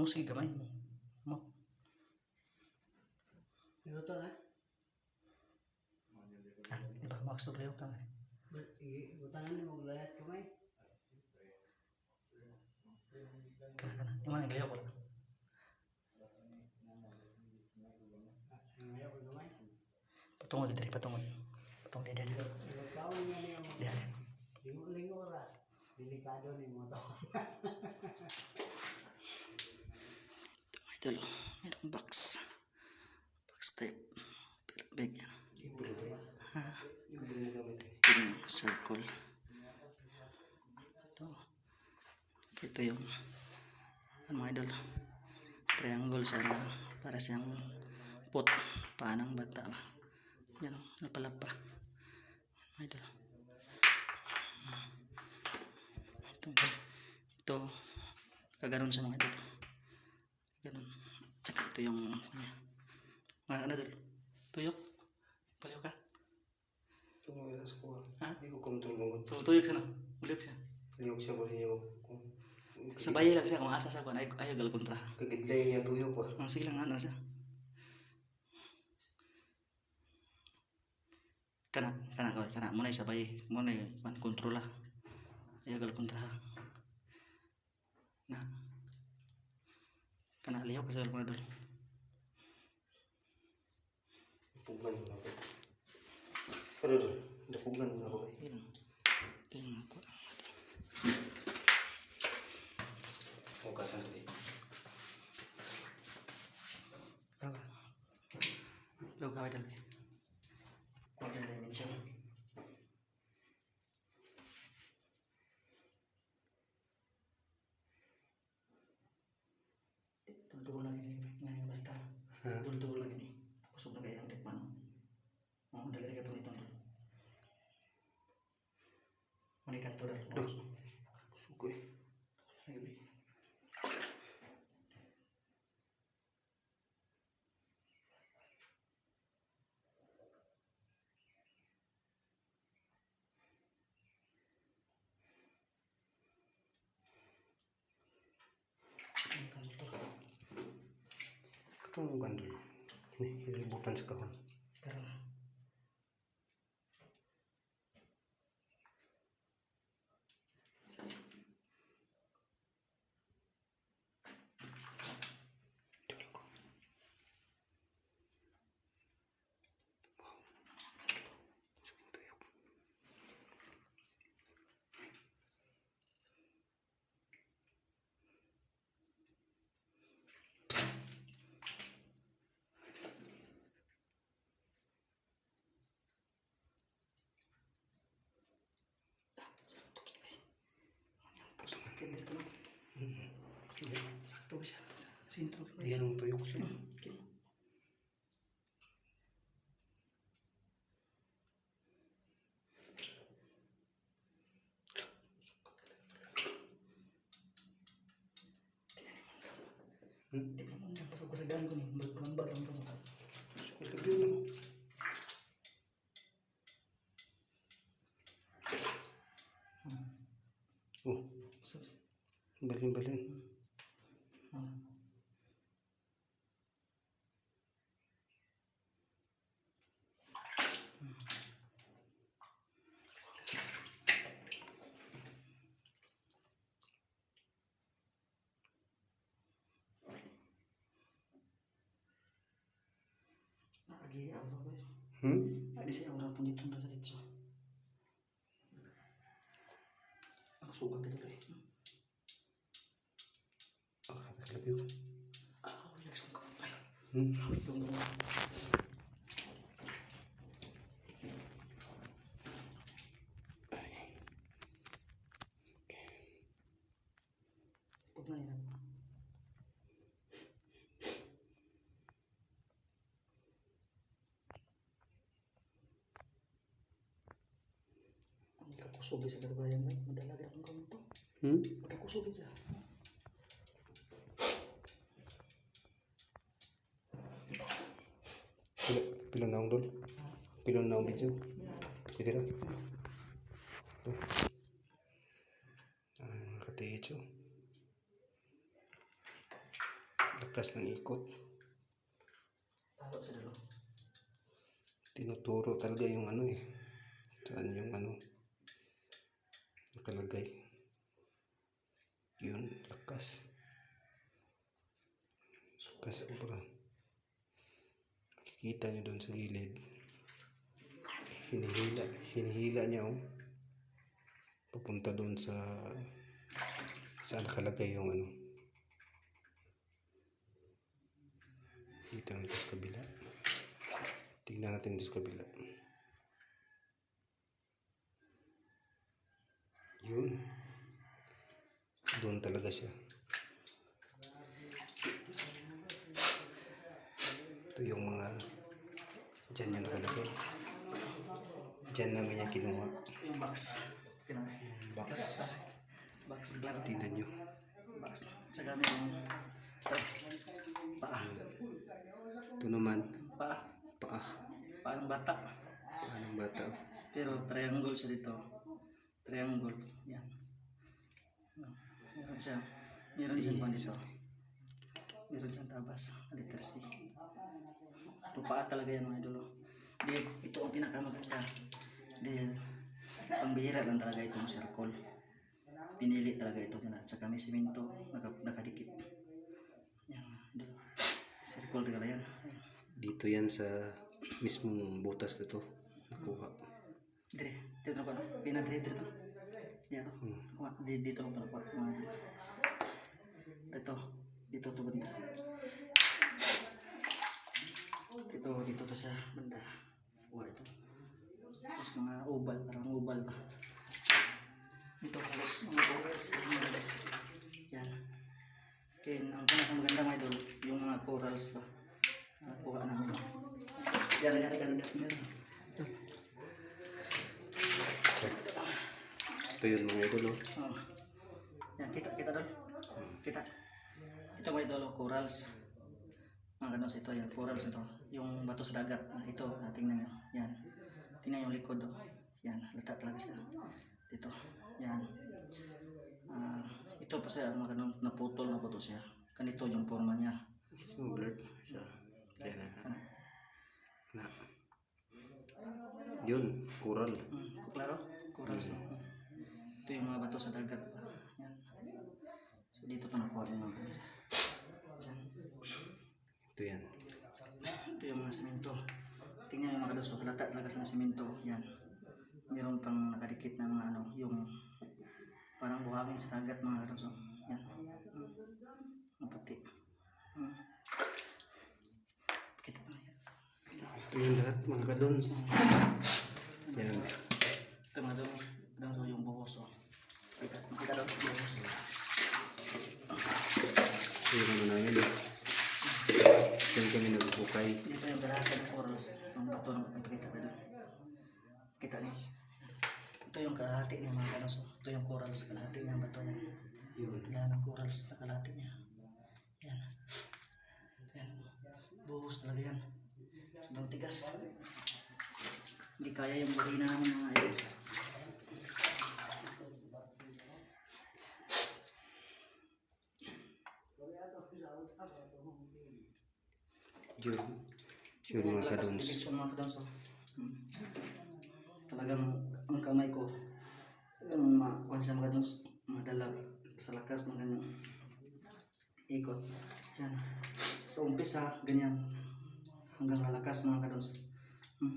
sige gamay mo. Minuto na? Di ba? Maksud liok ka nga. Butangan ni mo layat kamay. Kana. Yung mga nagliok wala. Ngayon ko kamay. Patungod dito, patungod. Patungod dito. Ikaw niya niya mo. Diyan. Lingo ra. Delikado ni mo to. Ito lo. Mayroong box. Box type. Perfect yan. Ha? Ito yung circle. Ito yung mga idol. Triangle sana para siyang pot panang bata. Yan o, napalapa. Mga idol. Ito kaganon sa mga idol. Ganon. Tsaka ito yung mga ano idol. Tuyok. Paliw ka. Tunggu ila sekolah. Ha? Di ko tunggu. Tuyok sana. Ulip siya. Liok siya boleh niya kung Sabay lang siya kung asa sa kuan ayaw gal kontra. kagidlay niya tuyo pa. Sige lang ano siya. Kana mo na sabay mo na man kontrola. Ayaw gal kontra. Na. Kana liok sa gal kontra. Pugan mo na ako. Pero napugan mo na ako. Ilang. Tingnan ko. Hugasan ko eh. Lugaw ka dali. Kuha dyan dimension. Dul-dul lagi ni ngayon basta. Dul-dul lagi ni. Kusog na kaya ang tikman. Oh, dali ka pun itong dul. Manikan to dal. Suko eh. Sige. Ketungguan dulu. Nih, ributan sekawan. Karena dito na. Sakto ba siya? Sinto. Dia nung tuyok siya. Hindi mo nang pasok ko sa gaan ko ni. Magbalang ka mo. Oh, baling-baling. Lagi aura ba? Ada si aura pun itu sa dito. Ako suka gitu deh. Oh, habis lebih. Ah, uyak sa ko. Hmm. Pernah ya? Kusog sa karbayan ba? Madalaga akong kamot to. Kusog siya. Pilon naong dul. Pilon naong video. Pwede lang. Nakaticho. lakas ng ikot. Halo sa dulo. Tinuturo talaga yung ano eh. Saan yung ano nakalagay. Yun, lakas. Lakas sobra. Makikita nyo doon sa gilid. Hinihila niya oh. Papunta doon sa saan nakalagay yung ano. Dito naman sa kabila. Tingnan natin dito sa kabila. Yun. Doon talaga siya. Ito yung mga dyan yung nakalagay. Dyan namin niya kinuha. Yung box. Kinamay. Box. Box. Klaro. Tingnan nyo. Box. Sa gamit yung paa. Ito naman. Paa. Paa. Paa ng bata. Paa ng bata. Pero triangle siya dito. Triangle. Yan. Meron siya. Meron siyang pandito. Meron siyang tabas. Letters D. Paa talaga yan mga idolo. Dahil ito ang pinakamaganda. Dahil pambihira lang talaga itong circle. Pinili talaga ito. At saka may simento. Nakadikit. Yan. Circle talaga yan. Ayan. Dito yan sa mismong butas na to. Nakuha. Dire. Dito pa no? Pinadire dito. Dito. Kuha. Dito lang pala kuha. Mga dito. Ito. Dito to banda. Dito to sa banda. Kuha ito. Tapos mga oval. Parang oval pa. Ito halos mga corals. Yan. Kaya ang pinakamaganda mga idol, yung mga corals pa. Nakuha namin. Yan. Ito yun mga idol oh. Oh. Yan, kita doon. Kita. Ito mga idol, corals. Mga ganun ito, yan, corals ito. Yung bato sa dagat. Ito, tingnan nyo. Yan. Tingnan yung likod. Oh. Yan, lata talaga siya. Dito. Yan. Ito pa siya, mga ganun, naputol na po siya. Ganito yung forma niya. So blurred. Isa. Kaya na. Yun, coral. Klaro? Corals. Ito yung mga bato sa dagat. Yan. So dito ito nakuha yung mga ganun. Yan. Ito yan. Ito yung mga semento. Tingnan yung mga kadoso. Halata talaga sa semento. Yan. Meron pang nakadikit na mga ano. Yung parang buhangin sa dagat mga kadoso. Yan. Maputi. Kita na yan. Ito yung lahat mga kadons. Yan. Ito mga doon. Doon yung buhos. Makita doon yung buhos. Ito yung ano namin eh. Diyan kami nagbukay. Dito yung darata ng corals. Yung bato ng ipakita ka doon. Kita niyo. Ito yung kalahati niya mga kadoso. Ito yung corals. Kalahati niya ang bato niya. Yun. Yan ang corals na kalahati niya. Yan. Yan. Buhos talaga yan. Sobrang tigas. Hindi kaya yung burina namin mga idol. Yun. Yun mga kadons. Direksyon mga kadons. Talagang ang kamay ko talagang makuha siya mga kadons. Madala sa lakas ng ganyang ikot. Yan. Sa umpisa, ganyan. Hanggang lalakas mga kadons. Yan.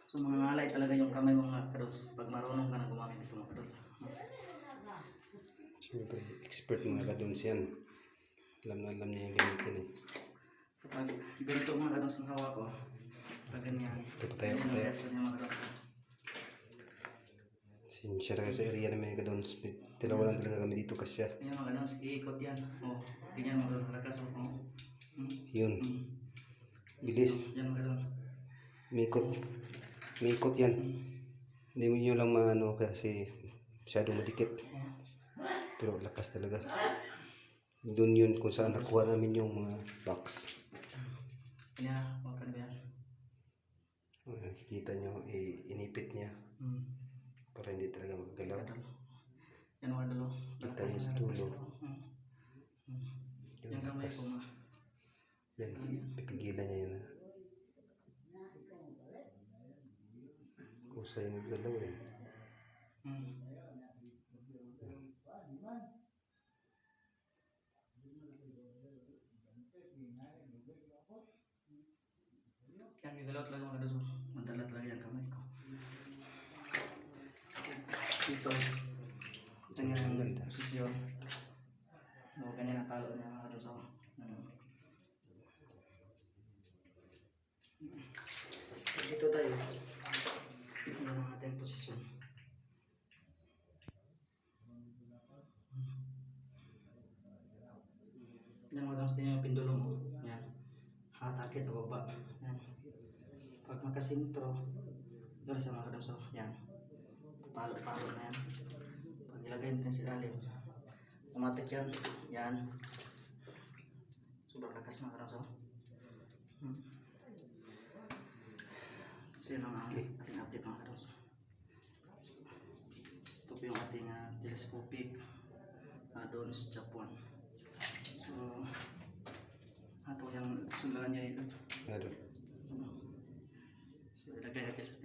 So mga ngalay talaga yung kamay mo mga kadons. Pag marunong ka na gumamit ito mga kadons. Siyempre, expert mga kadons yan. Alam niya yung gamitin eh. Kapag ganito mga kadons ang hawak ko, pag ganyan. Patay. Mga kadons. Siya na sa area namin yung kadons. Dalawa lang talaga kami dito kasya. Ayan mga kadons, iikot yan. O, tingnan mga kadons, lakas o. Yun. Bilis. Yan mga kadons. Miikot yan. Hindi mo nyo lang maano kasi masyadong madikit. Pero lakas talaga. Doon yun kung saan nakuha namin yung mga box. Kanya, mga kadons yan. Nakikita nyo, inipit niya. Para hindi talaga magagalaw. Yan mga kadons. Kita yung sa dulo. lakas. ko nga. Yan, pipigilan niya yun. Kusay naggalaw eh. Hmm. Yan, gagalaw talaga mga kaduso. Madala talaga yung kamay ko. Ito. Ito nga Ang yung ganda. posisyon. So, ganyan ang palo niya mga kaduso. Dito tayo. Ito na ang ating posisyon. Yan mga kaduso, yung pindulo mo. Yan. Hatakin pababa. Yan. Pag makasintro, doon siya mga kaduso. Yan. Palo-palo na yan. Pag ilagay natin sa ilalim, automatic yan. Yan. Sobrang lakas mga kaduso. So yun ang ating update mga kaduso. Ito po yung ating telescopic Adonis Japan. So, ato yung sulaan niya ito. Ano? So, ilagay natin sa